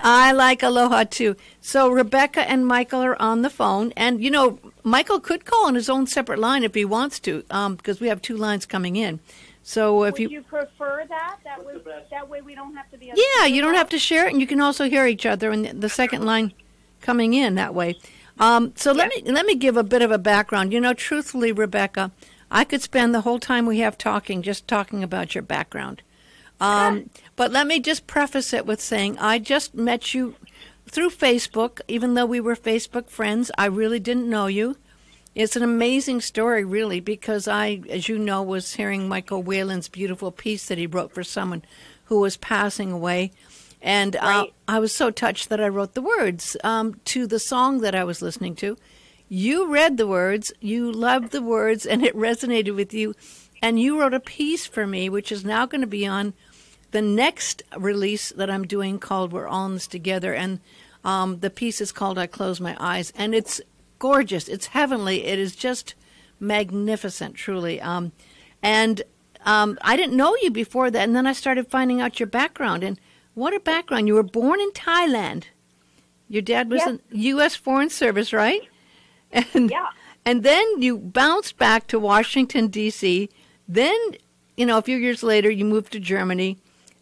I like aloha too. So Rebekah and Michael are on the phone, and you know Michael could call on his own separate line if he wants to, because we have two lines coming in. So if Would you prefer that? That way we don't have to be. Yeah, you don't have to share it, and you can also hear each other in the second line coming in that way. So let me give a bit of a background. You know, truthfully, Rebekah, I could spend the whole time we have talking just talking about your background. But let me just preface it with saying I just met you through Facebook. Even though we were Facebook friends, I really didn't know you. It's an amazing story, really, because I, as you know, was hearing Michael Whalen's beautiful piece that he wrote for someone who was passing away. And Right. I was so touched that I wrote the words to the song that I was listening to. You read the words, you loved the words, and it resonated with you. And you wrote a piece for me, which is now going to be on the next release that I'm doing called We're All in This Together. And the piece is called I Close My Eyes. And it's gorgeous. It's heavenly. It is just magnificent, truly. I didn't know you before that. And then I started finding out your background. And what a background. You were born in Thailand. Your dad was in U.S. Foreign Service, right? And, Yeah. And then you bounced back to Washington, D.C. Then, you know, a few years later, you moved to Germany,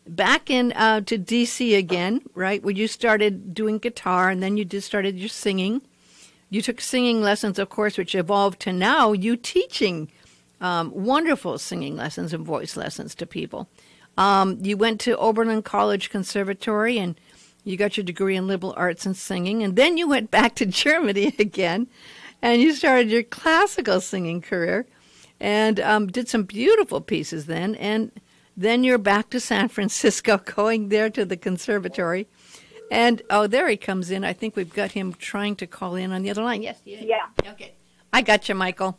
back in to D.C. again, right, where you started doing guitar, and then you just started your singing. You took singing lessons, of course, which evolved to now you teaching wonderful singing lessons and voice lessons to people. You went to Oberlin College Conservatory, and you got your degree in liberal arts and singing. And then you went back to Germany again, and you started your classical singing career and did some beautiful pieces then. And then you're back to San Francisco, going there to the conservatory. And, oh, there he comes in. I think we've got him trying to call in on the other line. Yes. Yeah. Okay. I got you, Michael.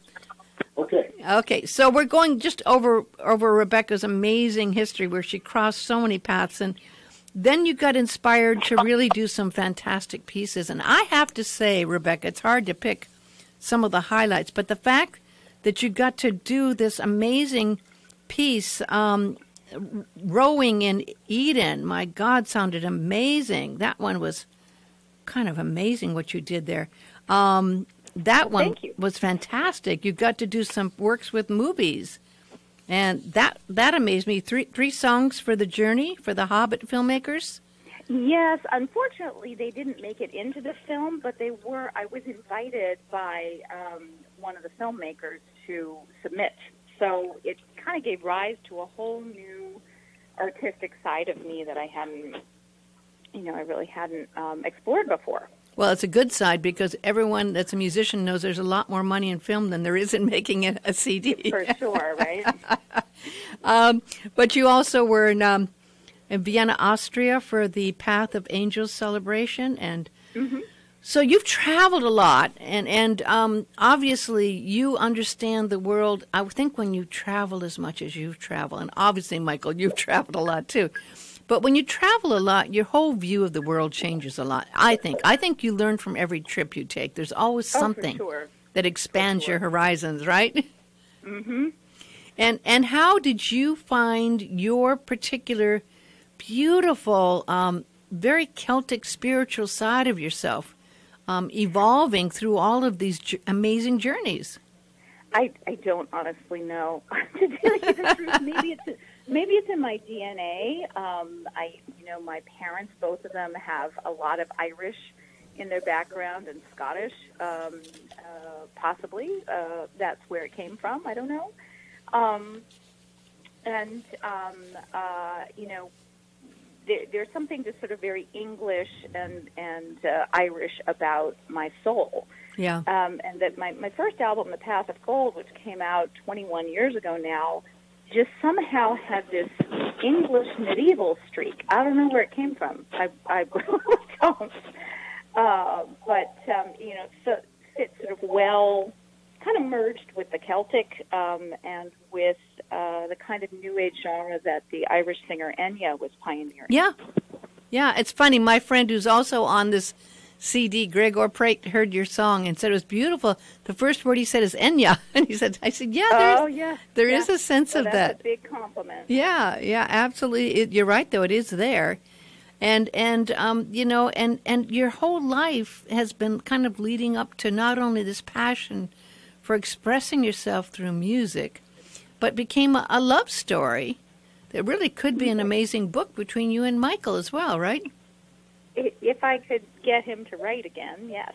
Okay. Okay, so we're going just over Rebekah's amazing history where she crossed so many paths, and then you got inspired to really do some fantastic pieces. And I have to say, Rebekah, it's hard to pick some of the highlights, but the fact that you got to do this amazing piece, Rowing in Eden, my God, sounded amazing. That one was kind of amazing what you did there. That one was fantastic. You got to do some works with movies, and that amazed me. Three songs for the journey for the Hobbit filmmakers. Yes, unfortunately, they didn't make it into the film, but they were. I was invited by one of the filmmakers to submit, so it kind of gave rise to a whole new artistic side of me that I hadn't, I really hadn't explored before. Well, it's a good side because everyone that's a musician knows there's a lot more money in film than there is in making a CD. For sure, right? But you also were in Vienna, Austria for the Path of Angels celebration. And so you've traveled a lot. And obviously you understand the world. I think when you travel as much as you've traveled, and obviously, Michael, you've traveled a lot too. But when you travel a lot, your whole view of the world changes a lot, I think. I think you learn from every trip you take. There's always something that expands your horizons, right? Mm-hmm. And how did you find your particular beautiful, very Celtic spiritual side of yourself evolving through all of these amazing journeys? I don't honestly know. To tell you the truth, maybe it's in my DNA. My parents, both of them, have a lot of Irish in their background and Scottish. Possibly that's where it came from. I don't know. There's something just sort of very English and Irish about my soul. Yeah. And that my first album, The Path of Gold, which came out 21 years ago now, just somehow had this English medieval streak. I don't know where it came from. I don't. So it sort of well, kind of merged with the Celtic and with the kind of New Age genre that the Irish singer Enya was pioneering. Yeah. Yeah, it's funny. My friend who's also on this CD, Gregor Prate, heard your song and said it was beautiful. The first word he said is Enya. And I said, there is a sense of that. That's a big compliment. Yeah, absolutely. You're right, though. It is there. And your whole life has been kind of leading up to not only this passion for expressing yourself through music, but became a love story that really could be an amazing book between you and Michael as well, right? If I could get him to write again, yes.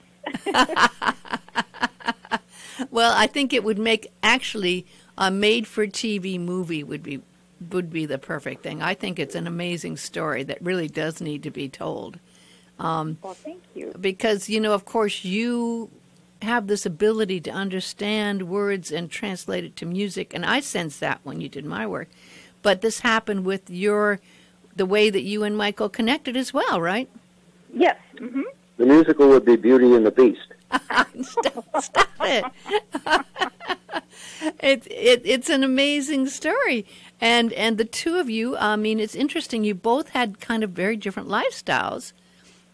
Well, I think it would make actually a made-for-TV movie would be the perfect thing. I think it's an amazing story that really does need to be told. Well, thank you. Because, of course, you have this ability to understand words and translate it to music, and I sensed that when you did my work. But this happened with the way that you and Michael connected as well, right? Yes. Mm-hmm. The musical would be Beauty and the Beast. Stop it. It's an amazing story. And the two of you, I mean, it's interesting. You both had kind of very different lifestyles.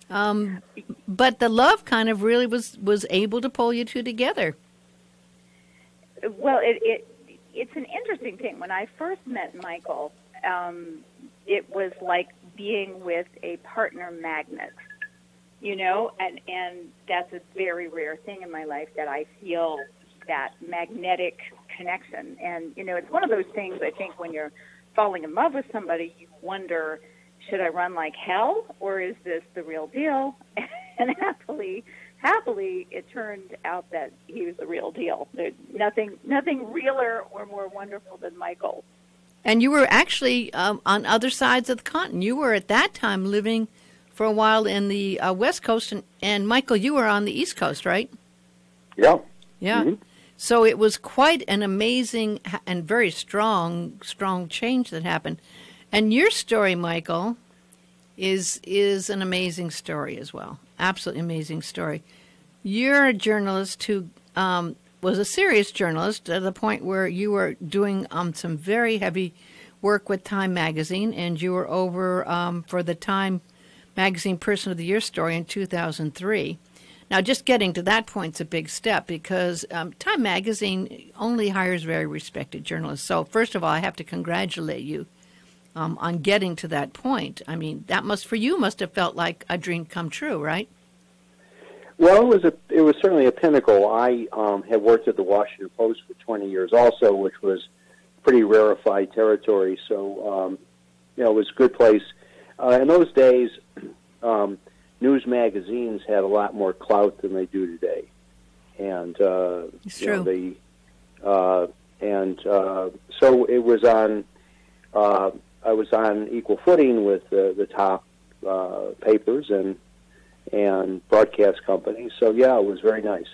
But the love kind of really was able to pull you two together. Well, it's an interesting thing. When I first met Michael, it was like being with a partner magnet, and that's a very rare thing in my life that I feel that magnetic connection. And, it's one of those things, I think, when you're falling in love with somebody, you wonder, should I run like hell, or is this the real deal? And happily, it turned out that he was the real deal. There's nothing realer or more wonderful than Michael. And you were actually on other sides of the continent. You were at that time living for a while in the West Coast, and Michael, you were on the East Coast, right? Yeah. Yeah. Mm-hmm. So it was quite an amazing and very strong change that happened. And your story, Michael, is an amazing story as well. Absolutely amazing story. You're a journalist who was a serious journalist to the point where you were doing some very heavy work with Time Magazine, and you were over for the Time Magazine Person of the Year story in 2003. Now, just getting to that point's a big step because Time Magazine only hires very respected journalists. So, first of all, I have to congratulate you on getting to that point. I mean, that must have felt like a dream come true, right? Well, it was certainly a pinnacle. I had worked at the Washington Post for 20 years also, which was pretty rarefied territory. So, it was a good place. In those days, news magazines had a lot more clout than they do today, and it's true. So it was on. I was on equal footing with the top papers and broadcast companies. So yeah, it was very nice.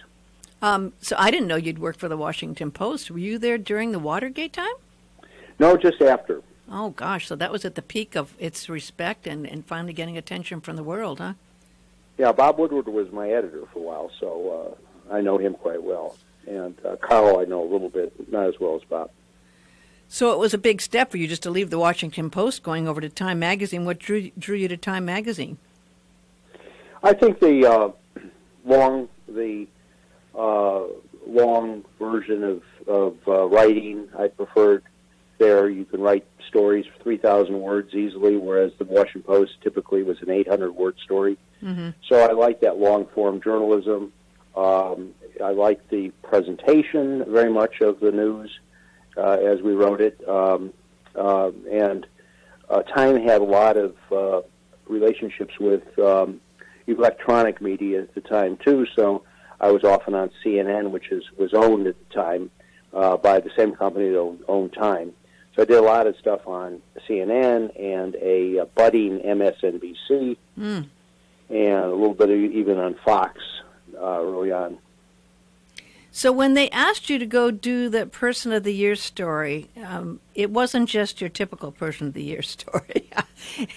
So I didn't know you'd work for the Washington Post. Were you there during the Watergate time? No, just after. Oh gosh, so that was at the peak of its respect and finally getting attention from the world, huh? Yeah, Bob Woodward was my editor for a while, so I know him quite well. And Carl I know a little bit, not as well as Bob. So it was a big step for you just to leave the Washington Post, going over to Time Magazine. What drew you to Time Magazine? I think the long version of writing I preferred. There, you can write stories for 3,000 words easily, whereas the Washington Post typically was an 800-word story. Mm-hmm. So I like that long-form journalism. I like the presentation very much of the news as we wrote it. And Time had a lot of relationships with electronic media at the time, too, so I was often on CNN, which was owned at the time by the same company that owned Time. So I did a lot of stuff on CNN and a budding MSNBC, and a little bit even on Fox early on. So when they asked you to go do the Person of the Year story, it wasn't just your typical Person of the Year story.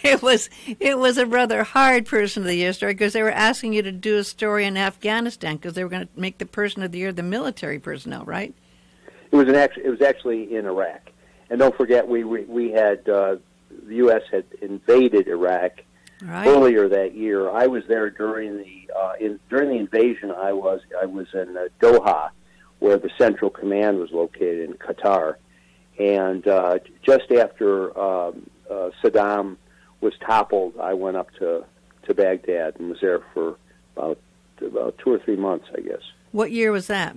It was a rather hard Person of the Year story because they were asking you to do a story in Afghanistan because they were going to make the Person of the Year the military personnel, right? It was actually in Iraq. And don't forget, we had the U.S. had invaded Iraq earlier that year. I was there during the invasion. I was in Doha, where the Central Command was located in Qatar, and just after Saddam was toppled, I went up to Baghdad and was there for about 2 or 3 months, I guess. What year was that?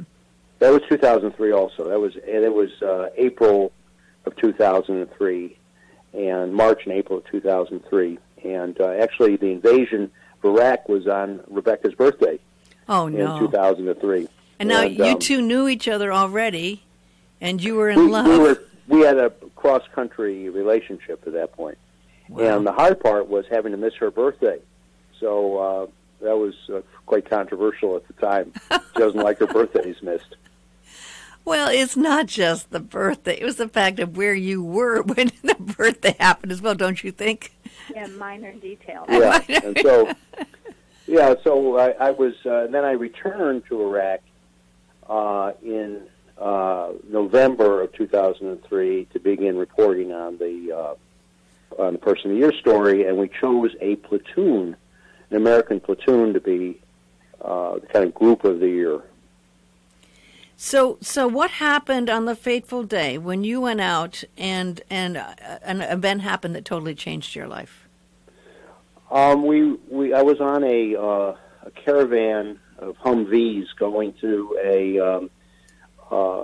That was 2003 also. It was April of 2003, and March and April of 2003. And actually, the invasion of Iraq was on Rebekah's birthday. Oh, no. In 2003. And now you two knew each other already, and you were in love. We had a cross-country relationship at that point. Wow. And the hard part was having to miss her birthday. So that was quite controversial at the time. She doesn't like her birthdays missed. Well, it's not just the birthday. It was the fact of where you were when the birthday happened as well, don't you think? Yeah, minor details. Yeah, and so, I was, then I returned to Iraq in November of 2003 to begin reporting on the Person of the Year story, and we chose a platoon, an American platoon, to be the kind of group of the year. So what happened on the fateful day when you went out and an event happened that totally changed your life? I was on a caravan of Humvees going through a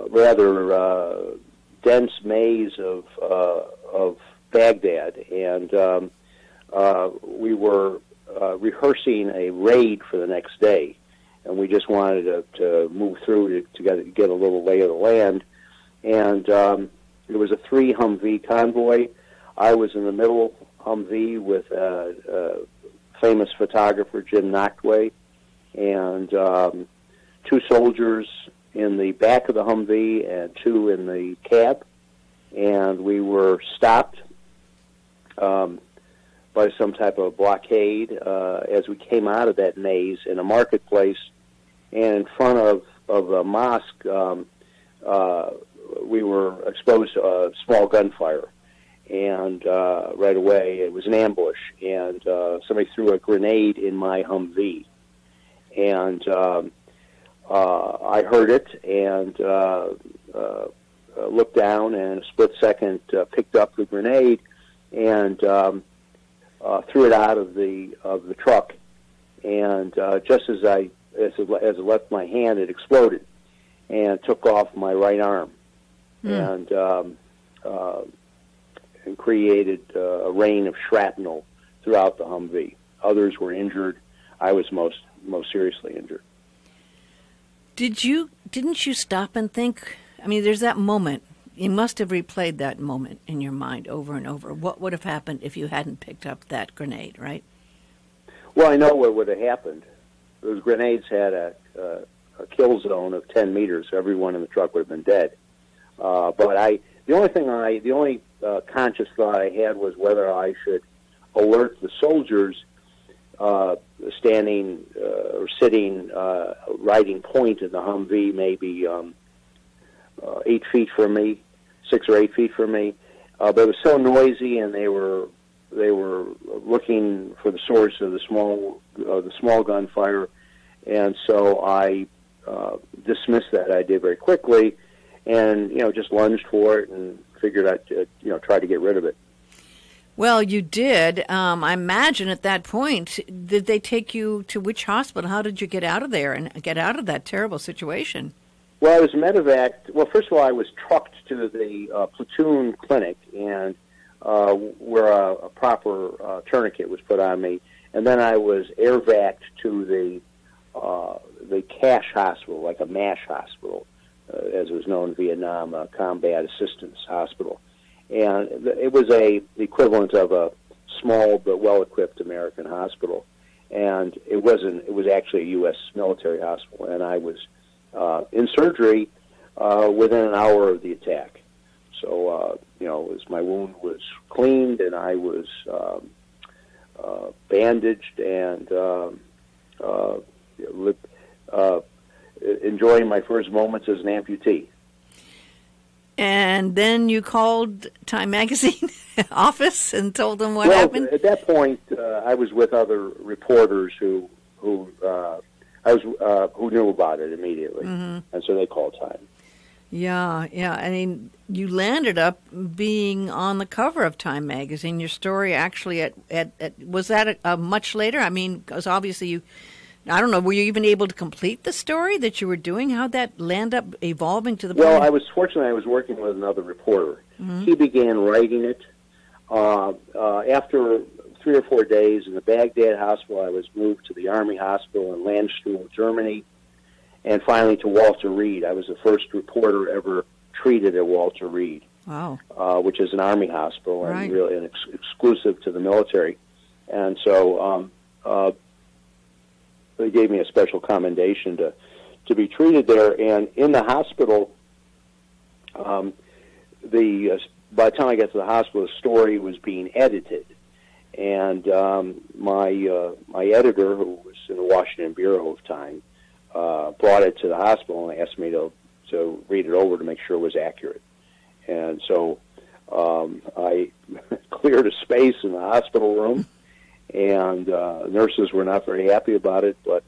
rather dense maze of Baghdad, and we were rehearsing a raid for the next day. And we just wanted to move through to get a little lay of the land. And it was a 3 Humvee convoy. I was in the middle Humvee with famous photographer Jim Nachtwey, and 2 soldiers in the back of the Humvee and 2 in the cab. And we were stopped by some type of blockade as we came out of that maze in a marketplace. And in front of a mosque, we were exposed to small gunfire. And right away, it was an ambush. And somebody threw a grenade in my Humvee. And I heard it and looked down, and in a split second picked up the grenade and threw it out of the truck. And just as it left my hand, it exploded and took off my right arm, and created a rain of shrapnel throughout the Humvee. Others were injured. I was most seriously injured. Didn't you stop and think? I mean, there's that moment. You must have replayed that moment in your mind over and over. What would have happened if you hadn't picked up that grenade, right? Well, I know what would have happened. Those grenades had a kill zone of 10 meters. So everyone in the truck would have been dead. But the only conscious thought I had was whether I should alert the soldiers standing or sitting, riding point in the Humvee, maybe 8 feet from me, 6 or 8 feet from me. But it was so noisy, and they were looking for the source of the small gunfire, and so I dismissed that idea very quickly, and just lunged for it and figured I'd try to get rid of it. Well, you did. I imagine at that point, did they take you to which hospital? How did you get out of there and get out of that terrible situation? Well, I was medevaced. Well, first of all, I was trucked to the platoon clinic, and where a proper tourniquet was put on me, and then I was air-vac'd to the CASH hospital, like a MASH hospital, as it was known in Vietnam, a Combat Assistance Hospital. And it was the equivalent of a small but well-equipped American hospital. And it was actually a U.S. military hospital, and I was in surgery within an hour of the attack. So, my wound was cleaned, and I was bandaged and enjoying my first moments as an amputee. And then you called Time Magazine office and told them what happened? At that point, I was with other reporters who knew about it immediately, and so they called Time. Yeah, yeah. I mean, you landed up being on the cover of Time magazine. Your story actually was that much later? I mean, because obviously I don't know, were you even able to complete the story that you were doing? How'd that land up evolving to the point? Well, I was working with another reporter. Mm-hmm. He began writing it. After 3 or 4 days in the Baghdad hospital, I was moved to the Army Hospital in Landstuhl, Germany, and finally to Walter Reed. I was the first reporter ever treated at Walter Reed, wow, which is an Army hospital right. and really exclusive to the military. And so they gave me a special commendation to be treated there. And in the hospital, by the time I got to the hospital, the story was being edited. And my editor, who was in the Washington Bureau of Time, brought it to the hospital and asked me to read it over to make sure it was accurate. And so I cleared a space in the hospital room, and nurses were not very happy about it, but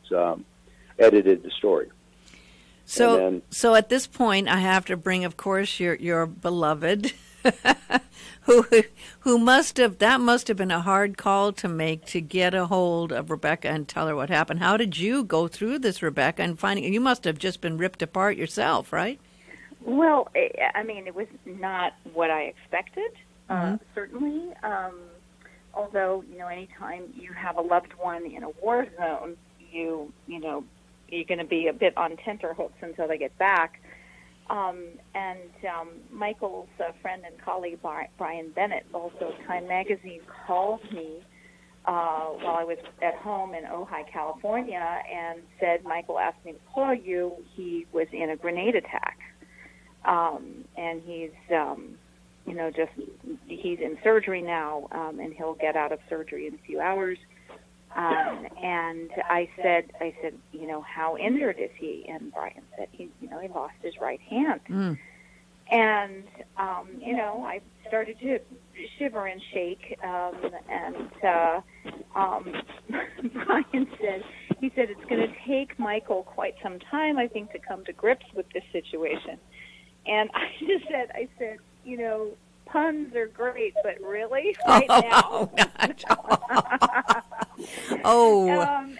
edited the story. So at this point, I have to bring, of course, your beloved, who must have been a hard call to make, to get a hold of Rebekah and tell her what happened. How did you go through this, Rebekah, and finding? You must have just been ripped apart yourself, right? Well, I mean, it was not what I expected, certainly. Although, anytime you have a loved one in a war zone, you're going to be a bit on tenterhooks until they get back. Michael's friend and colleague, Brian Bennett, also Time Magazine, called me while I was at home in Ojai, California, and said, Michael asked me to call you. He was in a grenade attack. And he's, he's in surgery now, and he'll get out of surgery in a few hours. And I said, how injured is he? And Brian said, he lost his right hand. Mm. And, I started to shiver and shake. Brian said, it's going to take Michael quite some time, I think, to come to grips with this situation. And I said, puns are great, but really, right now?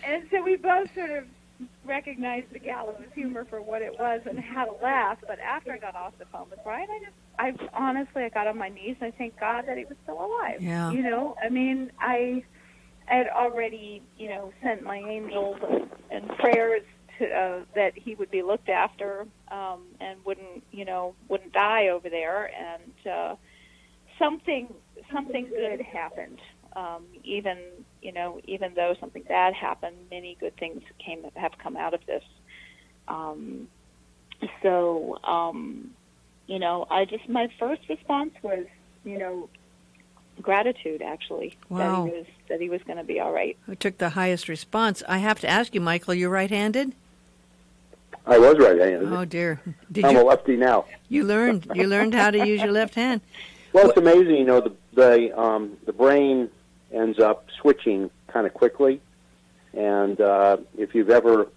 And so we both sort of recognized the gallows humor for what it was and had a laugh. But after I got off the phone with Brian, I honestly got on my knees and I thanked God that he was still alive. Yeah. I mean, I had already, sent my angels and prayers to, that he would be looked after and wouldn't die over there. And something good happened. Even though something bad happened, many good things have come out of this. My first response was, gratitude, actually. Wow. That he was going to be all right. Who took the highest response? I have to ask you, Michael, you're right-handed? I was right-handed. Oh dear. I'm a lefty now. You learned how to use your left hand. Well, it's amazing, the brain ends up switching kind of quickly, and if you've ever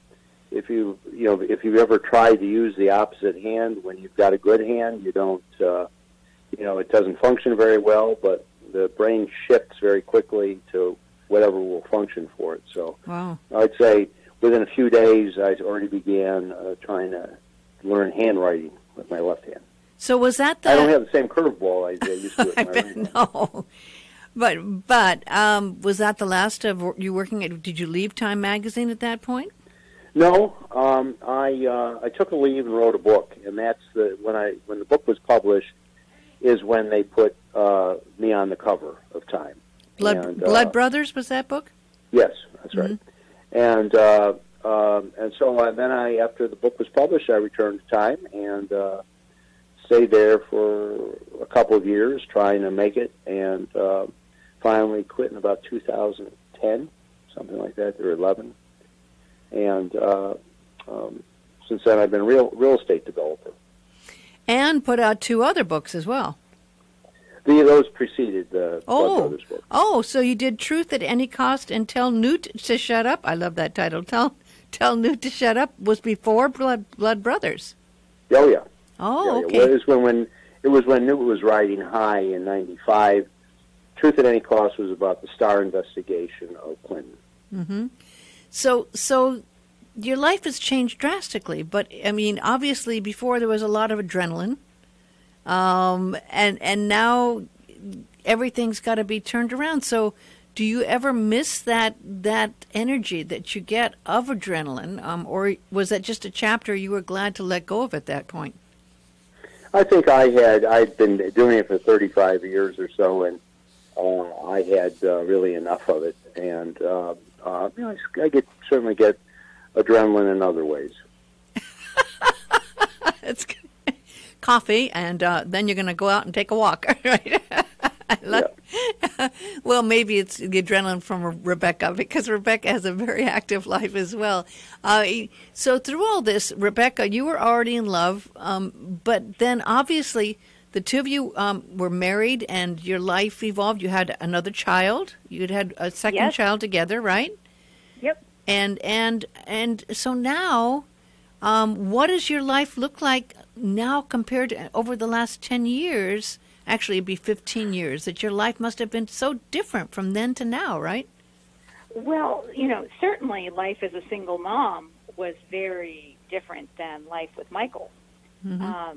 tried to use the opposite hand when you've got a good hand, you don't, it doesn't function very well, but the brain shifts very quickly to whatever will function for it. So wow. I'd say within a few days, I already began trying to learn handwriting with my left hand. So was that I don't have the same curveball I used to with my right hand. No. But was that the last of you working at? Did you leave Time Magazine at that point? No, I took a leave and wrote a book, and that's when the book was published is when they put me on the cover of Time. Blood Brothers was that book? Yes, that's right. And so then after the book was published, I returned to Time and stayed there for a couple of years trying to make it, and finally quit in about 2010, something like that, or 11. And since then, I've been a real estate developer. And put out 2 other books as well. Those preceded the Blood Brothers book. Oh, so you did Truth at Any Cost and Tell Newt to Shut Up. I love that title. Tell Newt to Shut Up was before Blood Brothers. Oh, yeah. Oh, Yeah, okay. it was when Newt was riding high in '95. Truth at Any Cost was about the Starr investigation of Clinton. Mm-hmm. So your life has changed drastically, but I mean, obviously, before there was a lot of adrenaline, and now everything's got to be turned around. So, do you ever miss that energy that you get of adrenaline, or was that just a chapter you were glad to let go of at that point? I think I'd been doing it for 35 years or so, and I had really enough of it, and I certainly get adrenaline in other ways. It's coffee, and then you're going to go out and take a walk, right? Well, maybe it's the adrenaline from Rebekah, because Rebekah has a very active life as well. So through all this, Rebekah, you were already in love, but then obviously the two of you were married and your life evolved. You had another child. You'd had a second child together, right? Yep. And so now, what does your life look like now compared to over the last 10 years? Actually, it'd be 15 years, that your life must have been so different from then to now, right? Well, certainly life as a single mom was very different than life with Michael. Mm-hmm.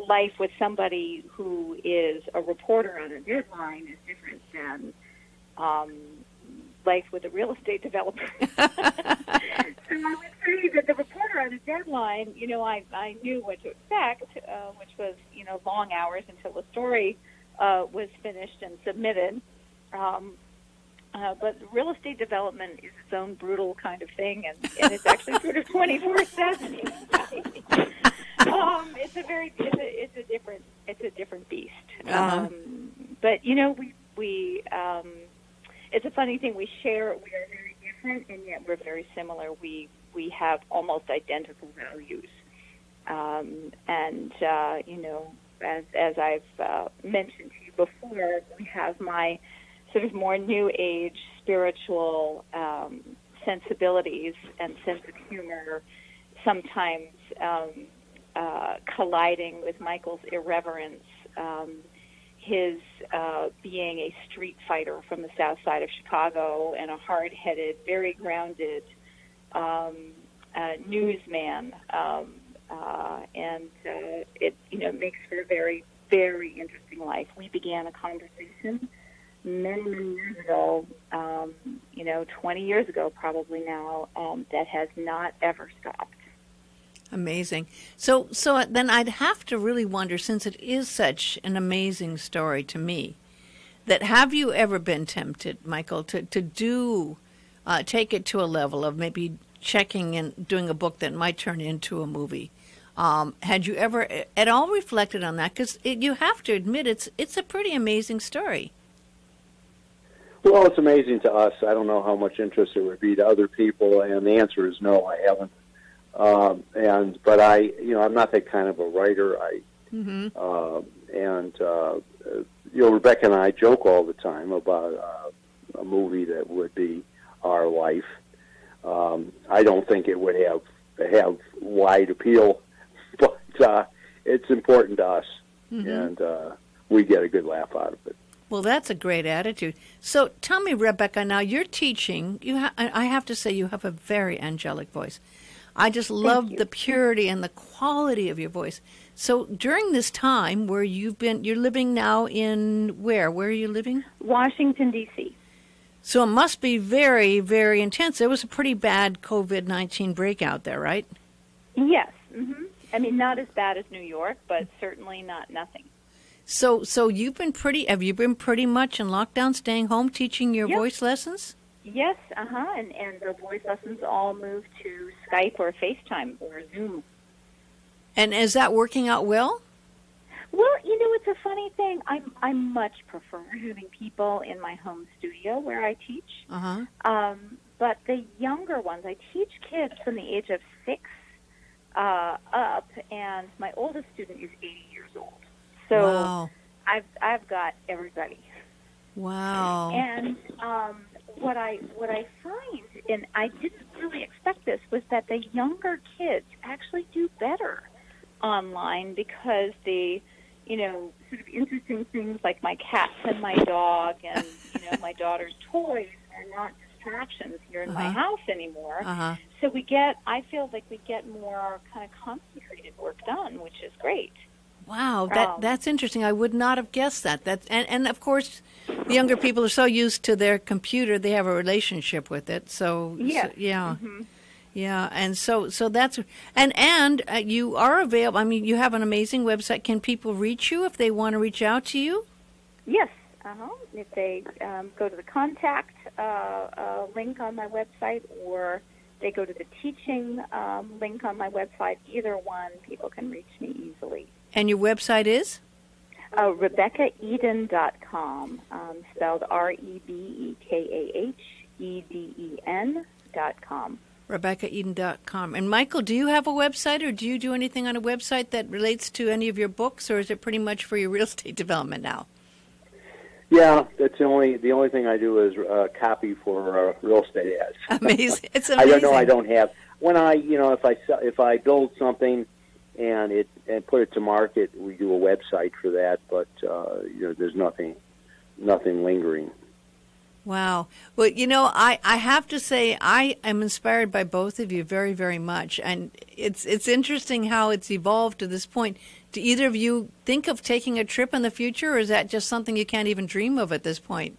Life with somebody who is a reporter on a deadline is different than life with a real estate developer. So I would say that the reporter on a deadline, I knew what to expect, which was, long hours until the story was finished and submitted. But real estate development is its own brutal kind of thing, and it's actually sort of 24/7. It's a different beast. Uh-huh. But we it's a funny thing. We are very different, and yet we're very similar. We have almost identical values, as I've mentioned to you before, we have my sort of more new age spiritual sensibilities and sense of humor, sometimes colliding with Michael's irreverence. His being a street fighter from the south side of Chicago and a hard-headed, very grounded newsman, and it makes for a very, very interesting life. We began a conversation many, many years ago, 20 years ago probably now, that has not ever stopped. Amazing. So then I'd have to really wonder, since it is such an amazing story to me, that have you ever been tempted, Michael, to take it to a level of maybe checking and doing a book that might turn into a movie? Had you ever at all reflected on that? Because you have to admit it's a pretty amazing story. Well, it's amazing to us. I don't know how much interest it would be to other people, and the answer is no, I haven't. But I'm not that kind of a writer. Rebekah and I joke all the time about a movie that would be our life. I don't think it would have wide appeal, but it's important to us, and we get a good laugh out of it. Well, that's a great attitude. So tell me, Rebekah, now you're teaching. I have to say you have a very angelic voice. I just love the purity and the quality of your voice. So during this time where you're living now in where? Where are you living? Washington, D.C. So it must be very, very intense. It was a pretty bad COVID-19 breakout there, right? Yes. Mm-hmm. I mean, not as bad as New York, but certainly not nothing. So have you been pretty much in lockdown, staying home, teaching your voice lessons? Yes, and the voice lessons all moved to Skype or FaceTime or Zoom. And is that working out well? Well, it's a funny thing. I much prefer having people in my home studio where I teach. But the younger ones, I teach kids from the age of 6 up, and my oldest student is 80 years old. So wow. I've got everybody. Wow. And what I find and I didn't really expect this, was that the younger kids actually do better online because the, sort of interesting things like my cats and my dog and, my daughter's toys are not distractions here in my house anymore. So I feel like we get more kind of concentrated work done, which is great. Wow, that's interesting. I would not have guessed that. And of course, the younger people are so used to their computer, they have a relationship with it. So yes. Yeah, and so that's and you are available. I mean, you have an amazing website. Can people reach you if they want to reach out to you? Yes. If they go to the contact link on my website, or they go to the teaching link on my website, either one, people can reach me easily. And your website is? RebekahEden.com, spelled RebekahEden.com. RebekahEden.com. And Michael, do you have a website, or do you do anything on a website that relates to any of your books, or is it pretty much for your real estate development now? Yeah, that's the only thing I do is copy for real estate ads. Amazing! It's amazing. I don't know. I don't have when I if I build something and put it to market, we do a website for that. But there's nothing lingering. Wow. Well, I have to say I am inspired by both of you very, very much, and it's interesting how it's evolved to this point. Do either of you think of taking a trip in the future, or is that just something you can't even dream of at this point?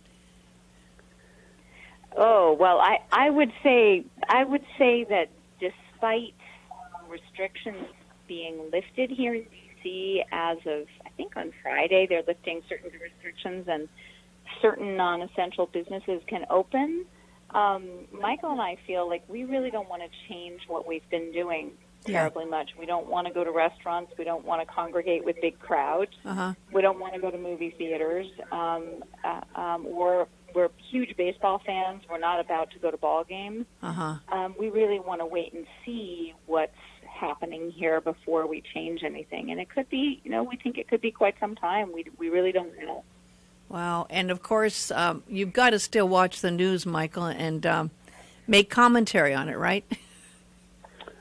Oh, well, I would say that despite restrictions being lifted here in D.C. as of, I think on Friday, they're lifting certain restrictions and certain non-essential businesses can open. Michael and I feel like we really don't want to change what we've been doing terribly much. We don't want to go to restaurants. We don't want to congregate with big crowds. We don't want to go to movie theaters. We're huge baseball fans. We're not about to go to ball games. We really want to wait and see what's happening here before we change anything. And it could be, we think it could be quite some time. We really don't know. Wow. And, of course, you've got to still watch the news, Michael, and make commentary on it, right?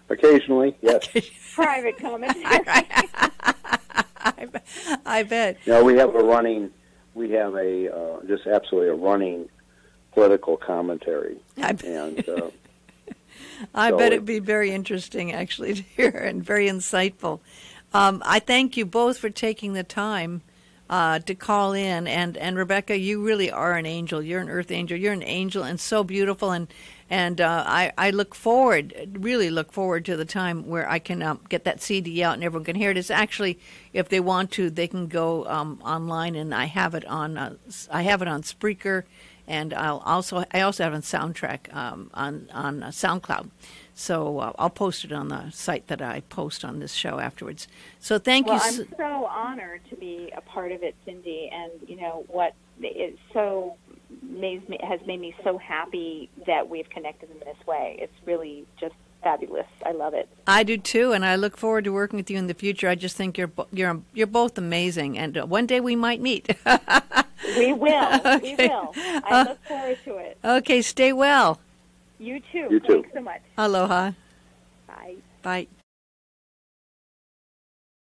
Occasionally, yes. Private commentary. I bet. We have just absolutely a running political commentary. I bet it'd be very interesting, actually, to hear, and very insightful. I thank you both for taking the time to call in. And Rebekah, you really are an angel. You're an earth angel. You're an angel and so beautiful. And I really look forward to the time where I can get that CD out and everyone can hear it. It's actually, if they want to, they can go online, and I have it on Spreaker, and I also have it on Soundtrack on SoundCloud. So I'll post it on the site that I post on this show afterwards. So thank you. Well, I'm so honored to be a part of it, Cindy, and what is so has made me so happy that we've connected in this way. It's really just fabulous. I love it. I do too, and I look forward to working with you in the future. I just think you're both amazing, and one day we might meet. We will. Okay. We will. I look forward to it. Okay, stay well. You too. You too. Thanks so much. Aloha. Bye. Bye.